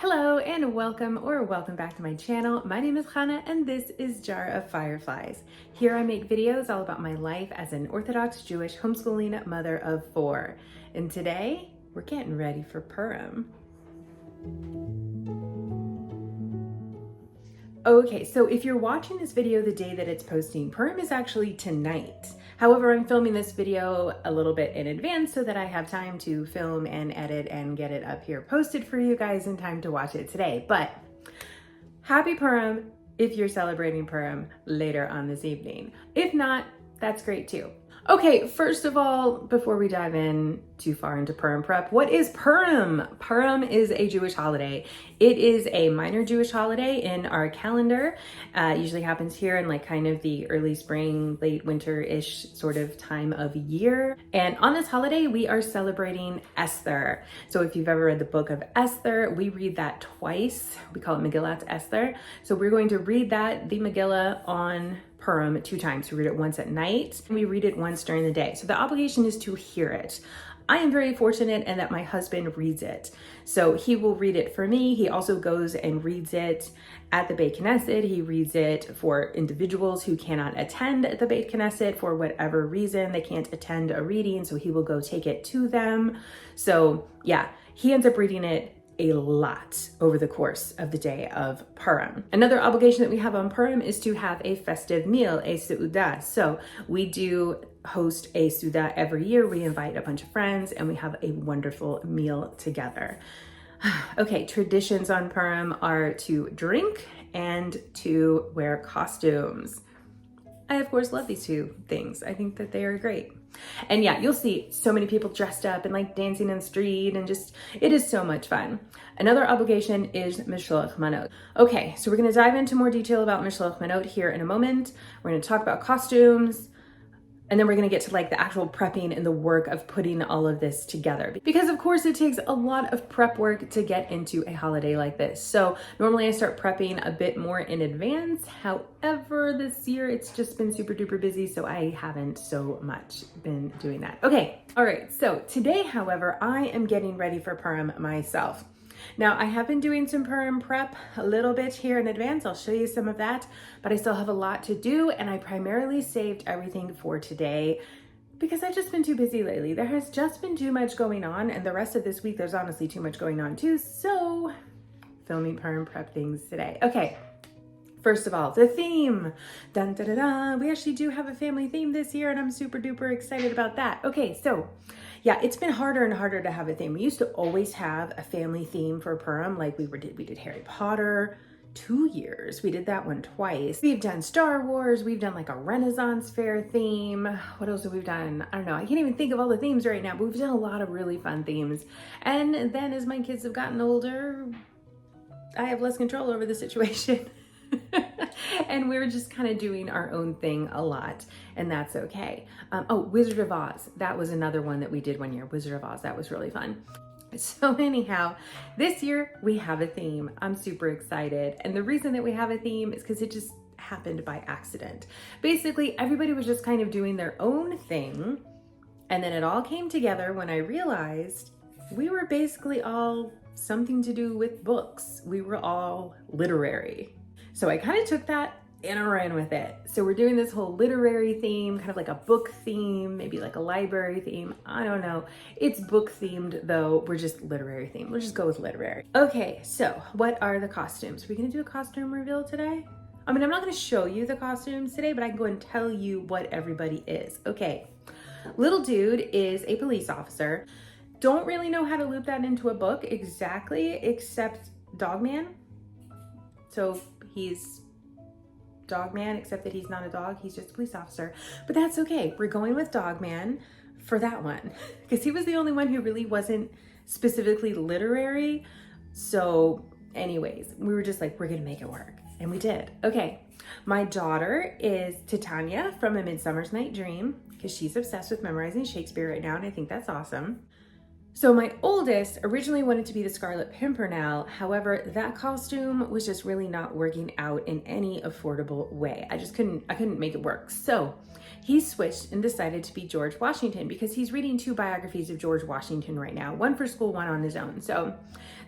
Hello and welcome back to my channel. My name is Hannah and this is Jar of Fireflies. Here I make videos all about my life as an Orthodox Jewish homeschooling mother of 4. And today we're getting ready for Purim. Okay, so if you're watching this video the day that it's posting, Purim is actually tonight. However, I'm filming this video a little bit in advance so that I have time to film and edit and get it up here posted for you guys in time to watch it today. But happy Purim if you're celebrating Purim later on this evening. If not, that's great too. Okay, first of all, before we dive in too far into Purim prep, what is Purim? Purim is a Jewish holiday. It is a minor Jewish holiday in our calendar. It usually happens here in like kind of the early spring, late winter-ish sort of time of year. And on this holiday, we are celebrating Esther. So if you've ever read the book of Esther, we read that twice. We call it Megillat Esther. So we're going to read that, the Megillah, on Purim 2 times. We read it once at night and we read it once during the day. So the obligation is to hear it. I am very fortunate in that my husband reads it. So he will read it for me. He also goes and reads it at the Beit Knesset. He reads it for individuals who cannot attend the Beit Knesset for whatever reason. They can't attend a reading, so he will go take it to them. So yeah, he ends up reading it a lot over the course of the day of Purim. Another obligation that we have on Purim is to have a festive meal, a seudah. So we do host a seudah every year. We invite a bunch of friends and we have a wonderful meal together. Okay, traditions on Purim are to drink and to wear costumes. I, of course, love these 2 things. I think that they are great. And yeah, you'll see so many people dressed up and like dancing in the street and just, it is so much fun. Another obligation is Mishloach Manot. Okay, so we're gonna dive into more detail about Mishloach Manot here in a moment. We're gonna talk about costumes, and then we're gonna get to like the actual prepping and the work of putting all of this together. Because of course it takes a lot of prep work to get into a holiday like this. So normally I start prepping a bit more in advance. However, this year it's just been super duper busy, so I haven't so much been doing that. Okay, all right, so today, however, I am getting ready for Purim myself. Now, I have been doing some Purim prep a little bit here in advance. I'll show you some of that, but I still have a lot to do, and I primarily saved everything for today because I've just been too busy lately. There has just been too much going on, and the rest of this week, there's honestly too much going on too, so filming Purim prep things today. Okay, first of all, the theme. Dun, da, da, da. We actually do have a family theme this year, and I'm super duper excited about that. Okay, so yeah, it's been harder and harder to have a theme. We used to always have a family theme for Purim, like we did Harry Potter 2 years. We did that one twice. We've done Star Wars. We've done like a Renaissance fair theme. What else have we done? I don't know. I can't even think of all the themes right now, but we've done a lot of really fun themes. And then as my kids have gotten older, I have less control over the situation. And we're just kind of doing our own thing a lot, and that's okay. Oh, Wizard of Oz. That was another one that we did one year. Wizard of Oz. That was really fun. So anyhow, this year we have a theme. I'm super excited. And the reason that we have a theme is because it just happened by accident. Basically, everybody was just kind of doing their own thing. And then it all came together when I realized we were basically all something to do with books. We were all literary. So I kind of took that and I ran with it. So we're doing this whole literary theme, kind of like a book theme, maybe like a library theme. I don't know. It's book themed though. We're just literary themed. We'll just go with literary. Okay, so what are the costumes? Are we gonna do a costume reveal today? I mean, I'm not gonna show you the costumes today, but I can go and tell you what everybody is. Okay, little dude is a police officer. Don't really know how to loop that into a book exactly, except Dogman. So he's Dogman, except that he's not a dog, he's just a police officer. But that's okay, we're going with Dogman for that one, because he was the only one who really wasn't specifically literary. So anyways, we were just like, we're gonna make it work, and we did. Okay, my daughter is Titania from A Midsummer's Night Dream, because she's obsessed with memorizing Shakespeare right now, and I think that's awesome. So my oldest originally wanted to be the Scarlet Pimpernel. However, that costume was just really not working out in any affordable way. I couldn't make it work. So he switched and decided to be George Washington because he's reading 2 biographies of George Washington right now, one for school, one on his own. So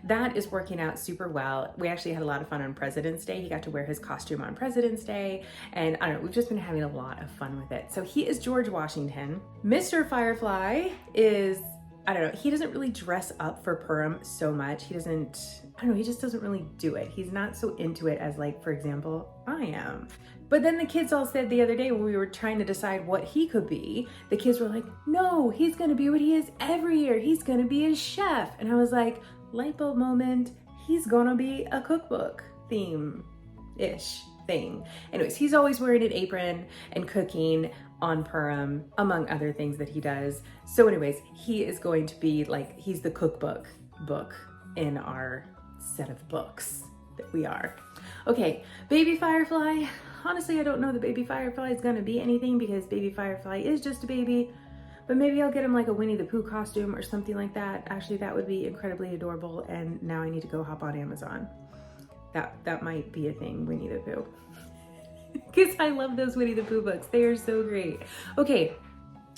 that is working out super well. We actually had a lot of fun on President's Day. He got to wear his costume on President's Day. And I don't know, we've just been having a lot of fun with it. So he is George Washington. Mr. Firefly is, I don't know, he doesn't really dress up for Purim so much. He just doesn't really do it. He's not so into it as, like, for example, I am. But then the kids all said the other day when we were trying to decide what he could be, the kids were like, no, he's gonna be what he is every year. He's gonna be a chef. And I was like, light bulb moment, he's gonna be a cookbook theme-ish thing. Anyways, he's always wearing an apron and cooking on Purim, among other things that he does. So anyways, he is going to be like, he's the cookbook book in our set of books that we are. Okay, Baby Firefly. Honestly, I don't know that Baby Firefly is gonna be anything because Baby Firefly is just a baby, but maybe I'll get him like a Winnie the Pooh costume or something like that. Actually, that would be incredibly adorable, and now I need to go hop on Amazon. That might be a thing, Winnie the Pooh. Because I love those Winnie the Pooh books. They are so great. Okay,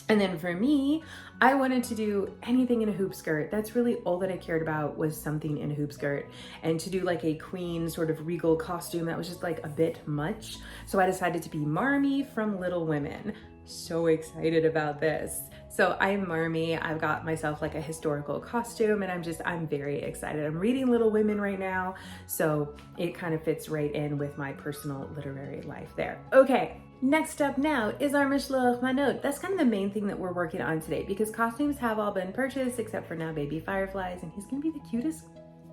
and then for me, I wanted to do anything in a hoop skirt. That's really all that I cared about, was something in a hoop skirt. And to do like a queen sort of regal costume, that was just like a bit much. So I decided to be Marmee from Little Women. So excited about this. So I'm Marmee. I've got myself like a historical costume, and I'm very excited. I'm reading Little Women right now, so it kind of fits right in with my personal literary life there. Okay, next up now is our Mishloach Manot. That's kind of the main thing that we're working on today because costumes have all been purchased except for now Baby Fireflies, and he's gonna be the cutest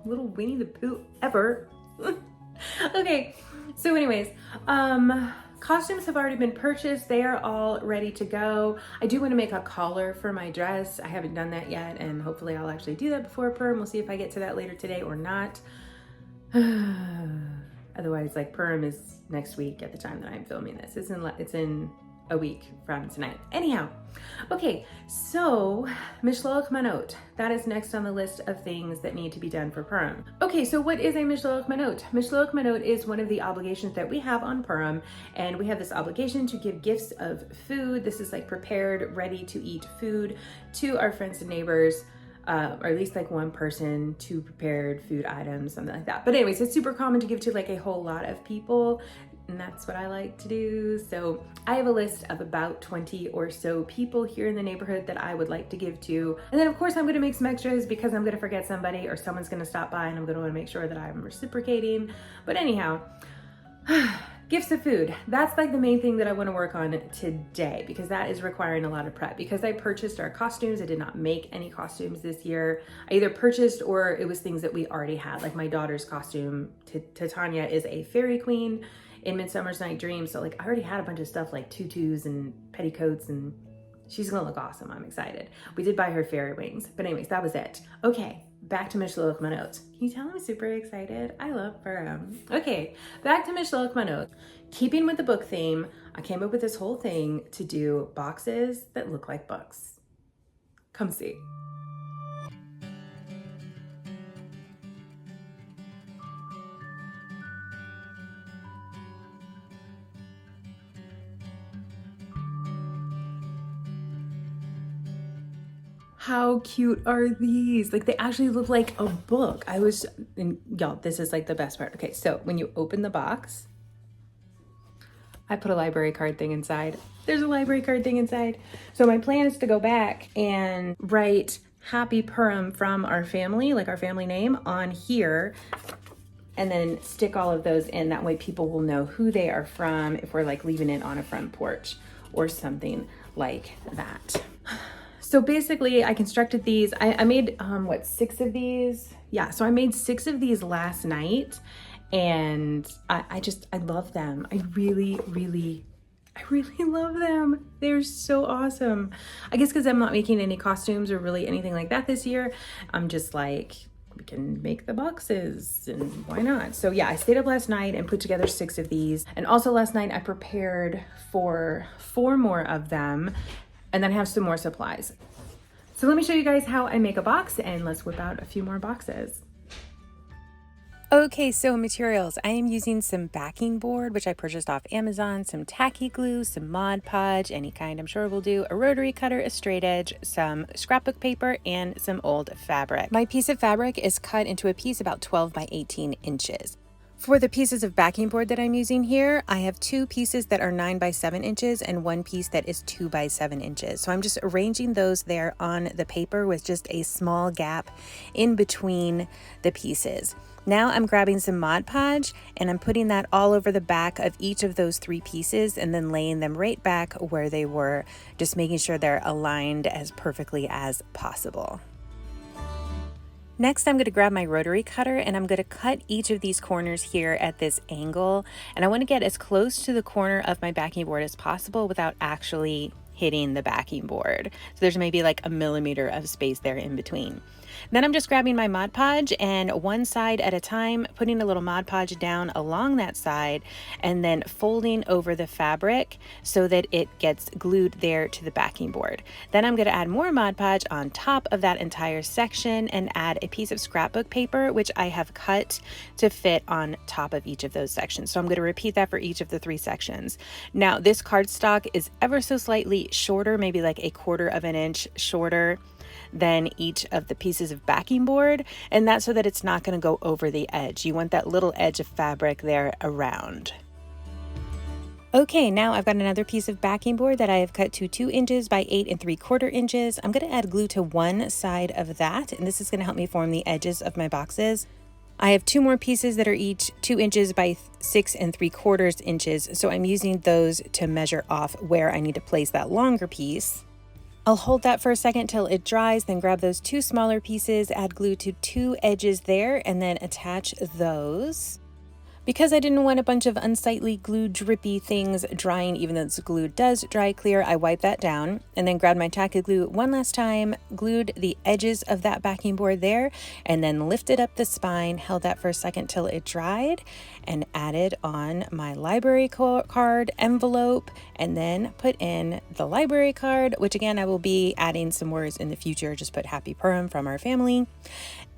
little Winnie the Pooh ever. Okay, so anyways, costumes have already been purchased. They are all ready to go. I do want to make a collar for my dress. I haven't done that yet, and hopefully I'll actually do that before Purim. We'll see if I get to that later today or not. Otherwise, like, Purim is next week at the time that I'm filming this. It's in a week from tonight. Anyhow, okay, so Mishloach Manot, that is next on the list of things that need to be done for Purim. Okay, so what is a Mishloach Manot? Mishloach Manot is one of the obligations that we have on Purim, and we have this obligation to give gifts of food. This is like prepared, ready to eat food to our friends and neighbors, or at least like one person, 2 prepared food items, something like that. But anyways, it's super common to give to like a whole lot of people, and that's what I like to do. So I have a list of about 20 or so people here in the neighborhood that I would like to give to. And then of course I'm gonna make some extras because I'm gonna forget somebody or someone's gonna stop by, and I'm gonna wanna make sure that I'm reciprocating. But anyhow, gifts of food. That's like the main thing that I want to work on today because that is requiring a lot of prep. Because I purchased our costumes, I did not make any costumes this year. I either purchased or it was things that we already had. Like my daughter's costume, Titania, is a fairy queen in Midsummer's Night Dream. So like I already had a bunch of stuff like tutus and petticoats, and she's gonna look awesome. I'm excited. We did buy her fairy wings, but anyways, that was it. Okay, back to Mishloach Manot. Can you tell I'm super excited? I love Purim. Okay, back to Mishloach Manot. Keeping with the book theme, I came up with this whole thing to do boxes that look like books. Come see. How cute are these? Like, they actually look like a book. Y'all, this is like the best part. Okay, so when you open the box, I put a library card thing inside. There's a library card thing inside. So my plan is to go back and write Happy Purim from our family, like our family name, on here, and then stick all of those in. That way people will know who they are from if we're like leaving it on a front porch or something like that. So basically I constructed these. I made, 6 of these? Yeah, so I made 6 of these last night, and I love them. I really love them. They're so awesome. I guess because I'm not making any costumes or really anything like that this year, I'm just like, we can make the boxes and why not? So yeah, I stayed up last night and put together 6 of these. And also last night I prepared for 4 more of them, and then I have some more supplies. So let me show you guys how I make a box, and let's whip out a few more boxes. Okay, so materials. I am using some backing board, which I purchased off Amazon, some tacky glue, some Mod Podge, any kind I'm sure will do, a rotary cutter, a straight edge, some scrapbook paper, and some old fabric. My piece of fabric is cut into a piece about 12 by 18 inches. For the pieces of backing board that I'm using here, I have 2 pieces that are 9 by 7 inches and 1 piece that is 2 by 7 inches. So I'm just arranging those there on the paper with just a small gap in between the pieces. Now I'm grabbing some Mod Podge and I'm putting that all over the back of each of those 3 pieces and then laying them right back where they were, just making sure they're aligned as perfectly as possible. Next, I'm going to grab my rotary cutter and I'm going to cut each of these corners here at this angle. And I want to get as close to the corner of my backing board as possible without actually hitting the backing board. So there's maybe like a millimeter of space there in between. Then I'm just grabbing my Mod Podge and one side at a time, putting a little Mod Podge down along that side and then folding over the fabric so that it gets glued there to the backing board. Then I'm going to add more Mod Podge on top of that entire section and add a piece of scrapbook paper, which I have cut to fit on top of each of those sections. So I'm going to repeat that for each of the 3 sections. Now this cardstock is ever so slightly shorter, maybe like 1/4 of an inch shorter than each of the pieces of backing board, and that's so that it's not going to go over the edge. You want that little edge of fabric there around. Okay, now I've got another piece of backing board that I have cut to 2 inches by 8 3/4 inches. I'm going to add glue to one side of that, and this is going to help me form the edges of my boxes. I have 2 more pieces that are each 2 inches by 6 3/4 inches, so I'm using those to measure off where I need to place that longer piece. I'll hold that for a second till it dries, then grab those 2 smaller pieces, add glue to 2 edges there, and then attach those. Because I didn't want a bunch of unsightly glue drippy things drying, even though this glue does dry clear, I wiped that down and then grabbed my tacky glue one last time, glued the edges of that backing board there, and then lifted up the spine, held that for a second till it dried, and added on my library card envelope, and then put in the library card, which again, I will be adding some words in the future, just put Happy Purim from our family,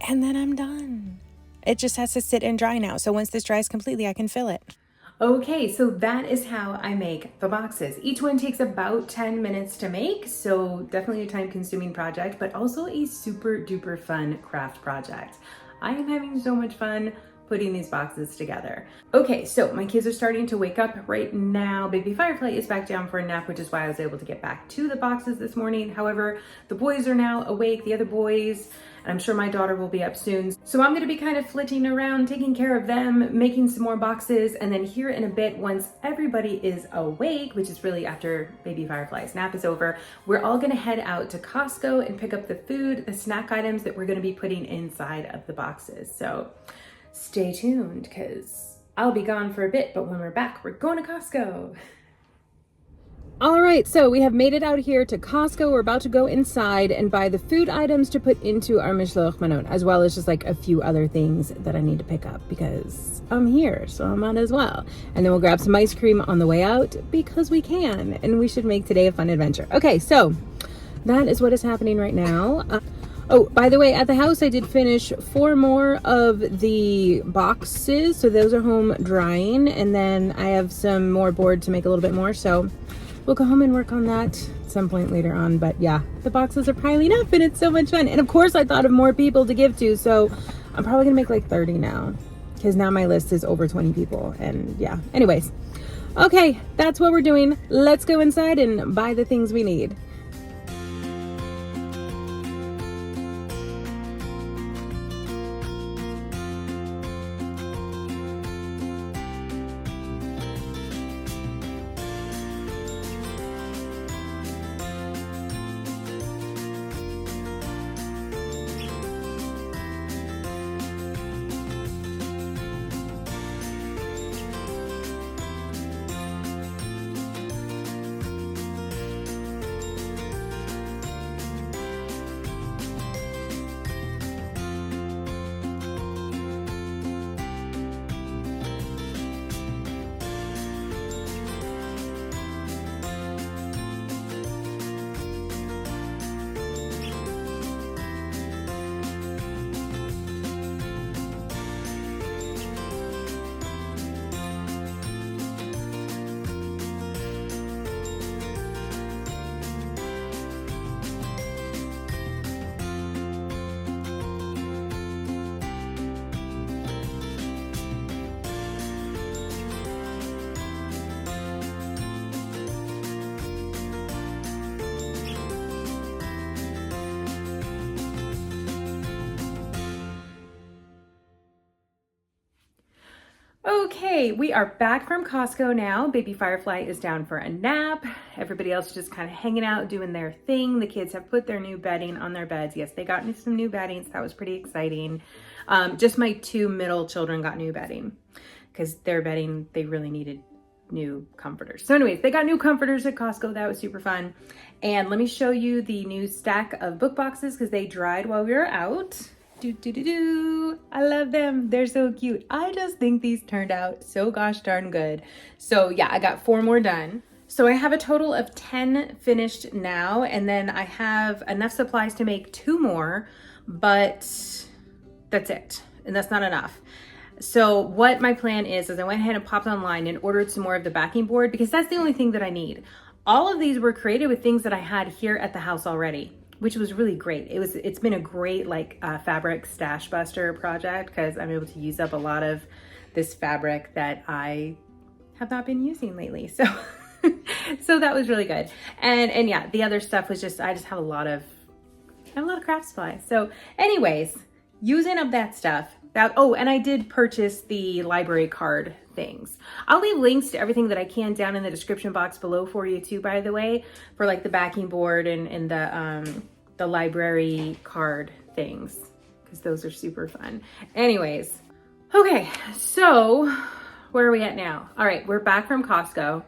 and then I'm done. It just has to sit and dry now. So once this dries completely, I can fill it. Okay, so that is how I make the boxes. Each one takes about 10 minutes to make, so definitely a time-consuming project, but also a super duper fun craft project. I am having so much fun putting these boxes together. Okay, so my kids are starting to wake up right now. Baby Firefly is back down for a nap, which is why I was able to get back to the boxes this morning. However, the boys are now awake, the other boys, and I'm sure my daughter will be up soon. So I'm gonna be kind of flitting around, taking care of them, making some more boxes, and then here in a bit, once everybody is awake, which is really after Baby Firefly's nap is over, we're all gonna head out to Costco and pick up the food, the snack items that we're gonna be putting inside of the boxes. So stay tuned, because I'll be gone for a bit, but when we're back, we're going to Costco. All right, so we have made it out here to Costco. We're about to go inside and buy the food items to put into our Mishloach Manot, as well as just like a few other things that I need to pick up because I'm here, so I might as well. And then we'll grab some ice cream on the way out because we can, and we should make today a fun adventure. Okay, so that is what is happening right now. Oh, by the way, at the house, I did finish 4 more of the boxes. So those are home drying. And then I have some more board to make a little bit more. So we'll go home and work on that at some point later on. But yeah, the boxes are piling up and it's so much fun. And of course, I thought of more people to give to. So I'm probably going to make like 30 now. Because now my list is over 20 people. And yeah, anyways. Okay, that's what we're doing. Let's go inside and buy the things we need. Okay, we are back from Costco now. Baby Firefly is down for a nap. Everybody else is just kind of hanging out, doing their thing. The kids have put their new bedding on their beds. Yes, they got some new bedding, so that was pretty exciting. Just my 2 middle children got new bedding because their bedding, they really needed new comforters. So anyways, they got new comforters at Costco. That was super fun. And let me show you the new stack of book boxes because they dried while we were out. I love them. They're so cute. I just think these turned out so gosh darn good. So yeah, I got 4 more done. So I have a total of 10 finished now, and then I have enough supplies to make 2 more, but that's it. And that's not enough. So what my plan is I went ahead and popped online and ordered some more of the backing board because that's the only thing that I need. All of these were created with things that I had here at the house already, which was really great. It's been a great fabric stash buster project because I'm able to use up a lot of this fabric that I have not been using lately. So so that was really good. And yeah, the other stuff was just, I just have a lot of craft supplies. So anyways, using up that stuff. And I did purchase the library card things. I'll leave links to everything that I can down in the description box below for you too, by the way, for like the backing board and the library card things, because those are super fun. Anyways, okay, so where are we at now? All right, we're back from Costco.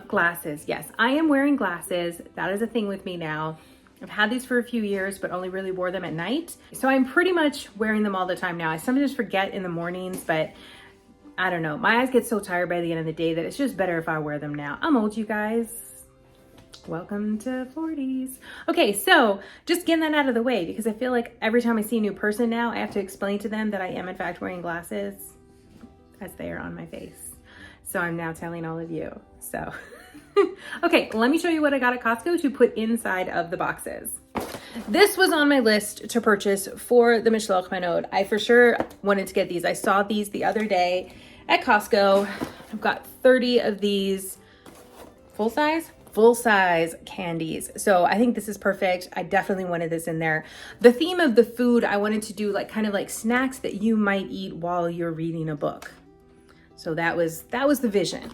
Glasses. Yes, I am wearing glasses. That is a thing with me now. I've had these for a few years, but only really wore them at night. So I'm pretty much wearing them all the time now. I sometimes forget in the mornings, but I don't know. My eyes get so tired by the end of the day that it's just better if I wear them now. I'm old, you guys. Welcome to 40s. Okay, so just getting that out of the way because I feel like every time I see a new person now, I have to explain to them that I am in fact wearing glasses as they are on my face. So I'm now telling all of you. So, okay, let me show you what I got at Costco to put inside of the boxes. This was on my list to purchase for the Mishloach Manot. I for sure wanted to get these. I saw these the other day at Costco. I've got 30 of these full size candies. So I think this is perfect. I definitely wanted this in there. The theme of the food, I wanted to do kind of like snacks that you might eat while you're reading a book. So that was the vision.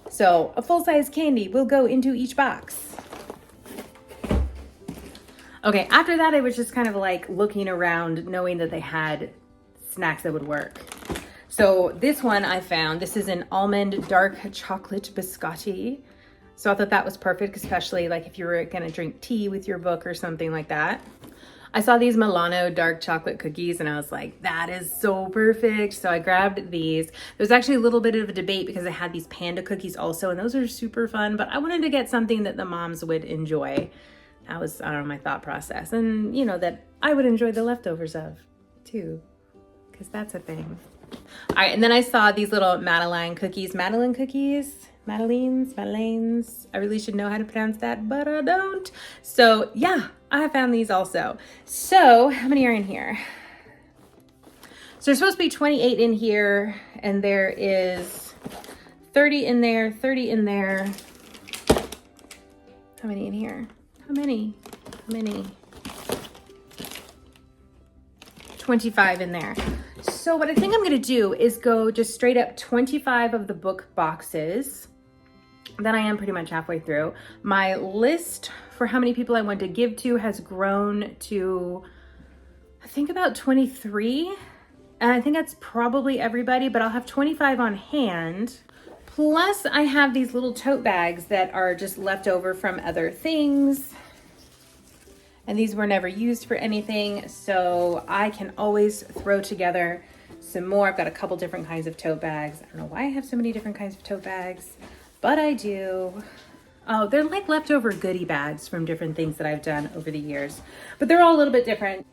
So a full-size candy will go into each box. Okay, after that, I was just kind of like looking around, knowing that they had snacks that would work. So this one I found, this is an almond dark chocolate biscotti. So I thought that was perfect, especially like if you were gonna drink tea with your book or something like that. I saw these Milano dark chocolate cookies and I was like, that is so perfect. So I grabbed these. There was actually a little bit of a debate because I had these panda cookies also, and those are super fun, but I wanted to get something that the moms would enjoy. That was, I don't know, my thought process. And you know, that I would enjoy the leftovers of too, because that's a thing. All right, and then I saw these little Madeleines. I really should know how to pronounce that, but I don't. So yeah, I found these also. So how many are in here? So there's supposed to be 28 in here, and there is 30 in there, 30 in there. How many in here? How many? 25 in there. So what I think I'm gonna do is go just straight up 25 of the book boxes. Then I am pretty much halfway through. My list for how many people I want to give to has grown to, I think about 23. And I think that's probably everybody, but I'll have 25 on hand. Plus I have these little tote bags that are just left over from other things. And these were never used for anything, so I can always throw together some more. I've got a couple different kinds of tote bags. I don't know why I have so many different kinds of tote bags, but I do. Oh, they're like leftover goodie bags from different things that I've done over the years, but they're all a little bit different.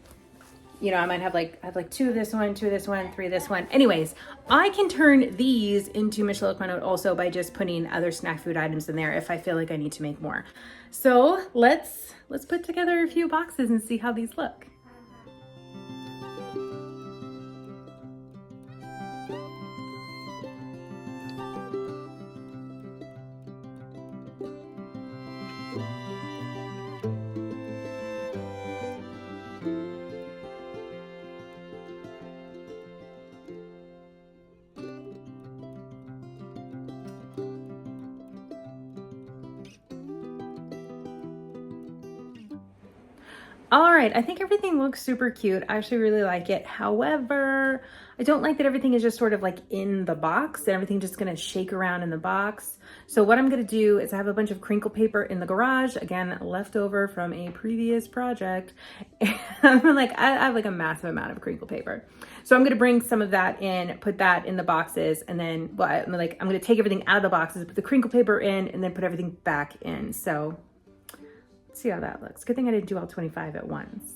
You know, I might have I have like 2 of this one, 2 of this one, 3 of this one. Anyways, I can turn these into Mishloach Manot also by just putting other snack food items in there if I feel like I need to make more. So let's put together a few boxes and see how these look. All right, I think everything looks super cute. I actually really like it. However, I don't like that everything is just sort of like in the box and everything's just gonna shake around in the box. So what I'm gonna do is I have a bunch of crinkle paper in the garage, again, left over from a previous project. And I have like a massive amount of crinkle paper. So I'm gonna bring some of that in, put that in the boxes, and then, well, I'm gonna take everything out of the boxes, put the crinkle paper in, and then put everything back in. So let's see how that looks. Good thing I didn't do all 25 at once.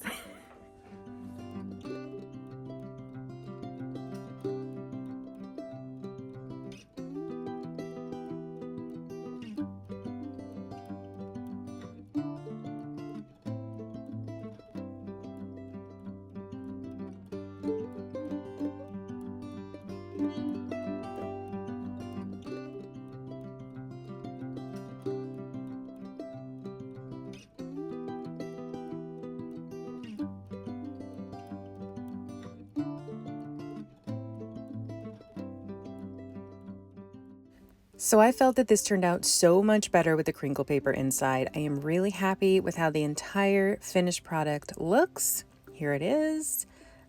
So I felt that this turned out so much better with the crinkle paper inside. I am really happy with how the entire finished product looks. Here it is.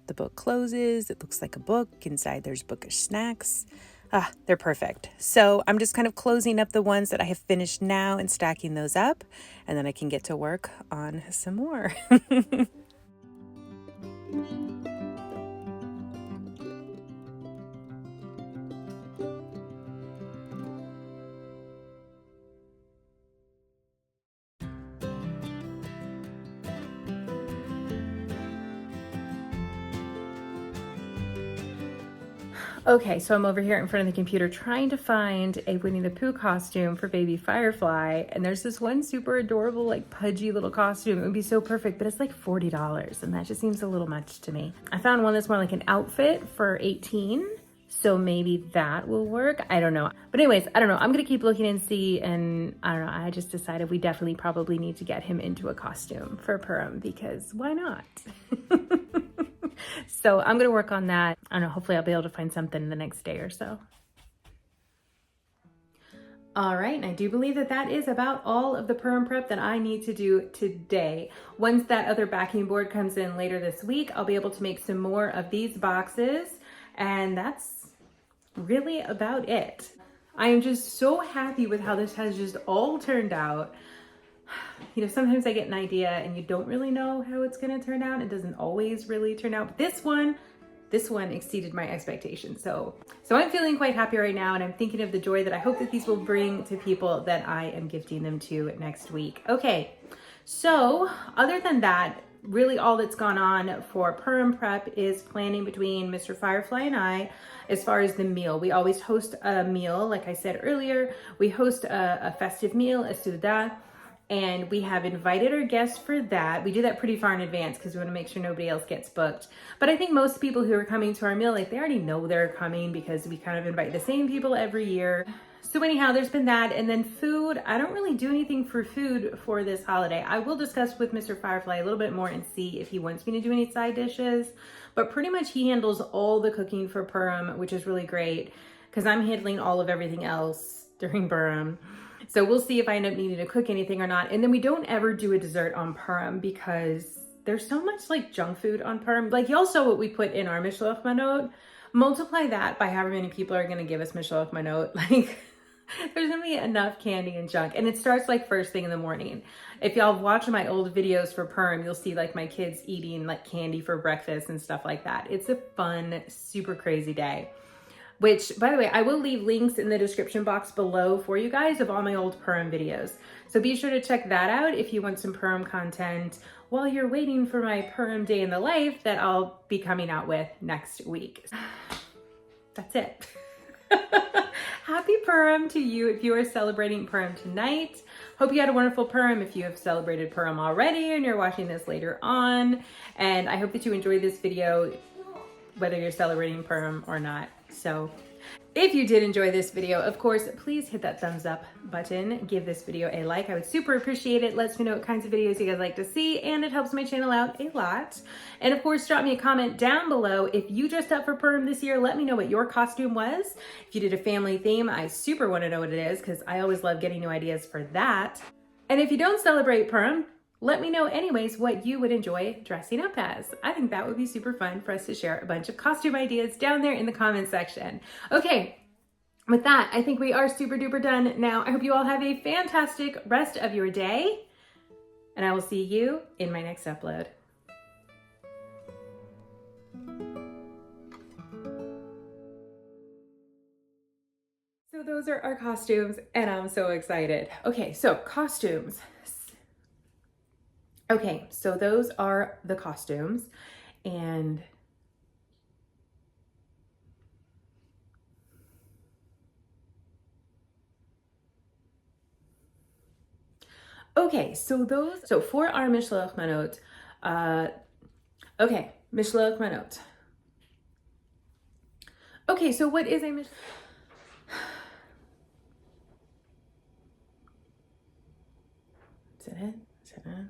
The book closes. It looks like a book. Inside there's bookish snacks. They're perfect. So I'm just kind of closing up the ones that I have finished now and stacking those up, and then I can get to work on some more. Okay, so I'm over here in front of the computer trying to find a Winnie the Pooh costume for baby Firefly, and there's this one super adorable, like pudgy little costume. It would be so perfect, but it's like $40, and that just seems a little much to me. I found one that's more like an outfit for $18, so maybe that will work. I don't know. But anyways, I don't know. I'm gonna keep looking and see, and I don't know. I just decided we definitely probably need to get him into a costume for Purim, because why not? So I'm gonna work on that. I don't know, hopefully I'll be able to find something the next day or so. All right, and I do believe that that is about all of the Purim prep that I need to do today. Once that other backing board comes in later this week, I'll be able to make some more of these boxes, and that's really about it. I am just so happy with how this has just all turned out. You know, sometimes I get an idea and you don't really know how it's gonna turn out. It doesn't always really turn out, but this one exceeded my expectations. So I'm feeling quite happy right now, and I'm thinking of the joy that I hope that these will bring to people that I am gifting them to next week. Okay, so other than that, really all that's gone on for Purim prep is planning between Mr. Firefly and I as far as the meal. We always host a meal, like I said earlier. We host a festive meal, a Suda, and we have invited our guests for that. We do that pretty far in advance because we want to make sure nobody else gets booked. But I think most people who are coming to our meal, like, they already know they're coming because we kind of invite the same people every year. So anyhow, there's been that. And then food, I don't really do anything for food for this holiday. I will discuss with Mr. Firefly a little bit more and see if he wants me to do any side dishes. But pretty much he handles all the cooking for Purim, which is really great because I'm handling all of everything else during Purim. So we'll see if I end up needing to cook anything or not. And then we don't ever do a dessert on Purim because there's so much like junk food on Purim. Like, y'all saw what we put in our Mishloach Manot. Multiply that by however many people are going to give us Mishloach Manot. Like, there's going to be enough candy and junk. And it starts like first thing in the morning. If y'all watch my old videos for Purim, you'll see like my kids eating like candy for breakfast and stuff like that. It's a fun, super crazy day. Which, by the way, I will leave links in the description box below for you guys of all my old Purim videos. So be sure to check that out if you want some Purim content while you're waiting for my Purim day in the life that I'll be coming out with next week. That's it. Happy Purim to you if you are celebrating Purim tonight. Hope you had a wonderful Purim if you have celebrated Purim already and you're watching this later on. And I hope that you enjoyed this video, whether you're celebrating Purim or not. So if you did enjoy this video, of course, please hit that thumbs up button. Give this video a like. I would super appreciate it. Lets me know what kinds of videos you guys like to see, and it helps my channel out a lot. And of course, drop me a comment down below. If you dressed up for Purim this year, let me know what your costume was. If you did a family theme, I super want to know what it is because I always love getting new ideas for that. And if you don't celebrate Purim, let me know anyways what you would enjoy dressing up as. I think that would be super fun for us to share a bunch of costume ideas down there in the comment section. Okay, with that, I think we are super duper done now. I hope you all have a fantastic rest of your day, and I will see you in my next upload. So those are our costumes, and I'm so excited. Okay, so costumes. Okay, so those are the costumes, and okay, so for our Mishloach Manot, okay, Mishloach Manot. Okay, so what is a Mishloach? Is that it? Is that it?